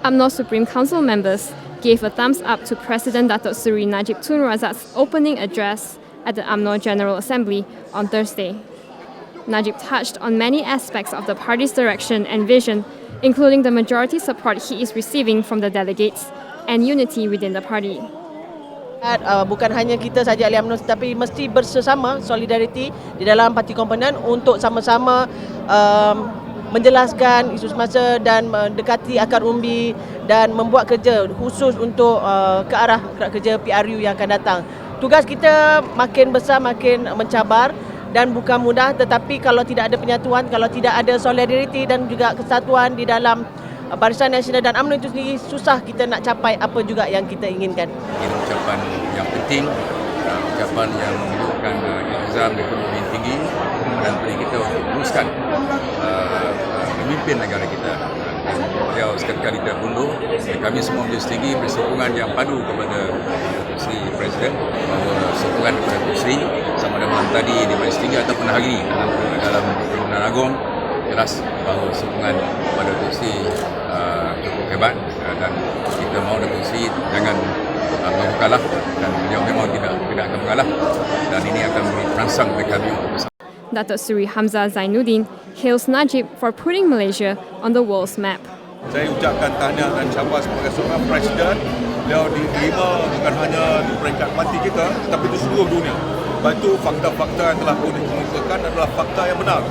Umno Supreme Council members gave a thumbs up to President Datuk Seri Najib Tun Razak's opening address at the Umno General Assembly on Thursday. Najib touched on many aspects of the party's direction and vision, including the majority support he is receiving from the delegates and unity within the party. Bukan hanya kita saja ahli UMNO, tetapi mesti bersama solidariti di dalam parti komponen untuk sama-sama menjelaskan isu semasa dan mendekati akar umbi dan membuat kerja khusus untuk ke arah kerja PRU yang akan datang. Tugas kita makin besar, makin mencabar dan bukan mudah, tetapi kalau tidak ada penyatuan, kalau tidak ada solidariti dan juga kesatuan di dalam Barisan Nasional dan UMNO itu sendiri, susah kita nak capai apa juga yang kita inginkan. Ini ucapan yang penting, ucapan yang menunjukkan ilzam ekonomi yang tinggi dan beri kita untuk teruskan memimpin negara kita. Beliau sekali-kali tidak mundur. Kami semua menjadi setinggi bersokongan yang padu kepada Seri Presiden, bahawa sokongan kepada Seri sama ada malam tadi di Majlis Tinggi ataupun hari ini dalam Perundang Agong, jelas bahawa sokongan kepada Seri cukup hebat dan kita mahu Datuk Seri jangan mahu kalah, dan beliau memang tidak akan mengalah, dan ini akan beri perangsang bagi kami untuk bersama. Datuk Seri Hamzah Zainuddin hails Najib for putting Malaysia on the world's map. Saya ucapkan tahniah dan cabar sebagai seorang Presiden. Beliau diterima bukan hanya di peringkat parti kita, tetapi di seluruh dunia. Sebab itu fakta-fakta yang telah pun dikemukakan adalah fakta yang benar,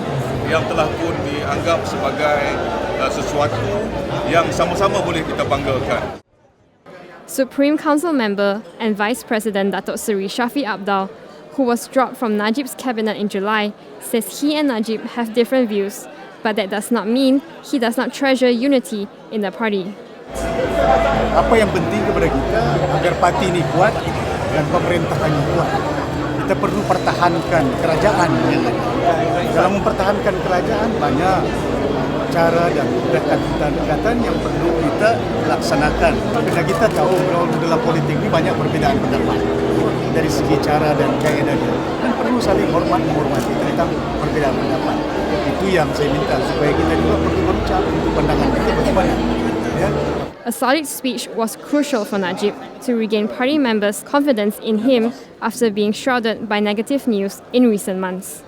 yang telah pun dianggap sebagai sesuatu yang sama-sama boleh kita banggakan. Supreme Council member and Vice President Datuk Seri Shafi Abdal, who was dropped from Najib's cabinet in July, says he and Najib have different views, but that does not mean he does not treasure unity in the party. Apa yang penting kepada kita agar parti ini kuat dan pemerintahan ini kuat. Kita perlu pertahankan kerajaan yang ada. Dalam mempertahankan kerajaan banyak cara dan pendekatan yang perlu kita laksanakan. Karena kita tahu dalam politik ini banyak perbezaan pendapat dari segi cara dan kaedahnya, dan perlu saling menghormati tentang perbezaan pendapat. Itu yang saya minta supaya kita juga perlu berucap untuk pandangan kita bagaimana. Ya. A solid speech was crucial for Najib to regain party members' confidence in him after being shrouded by negative news in recent months.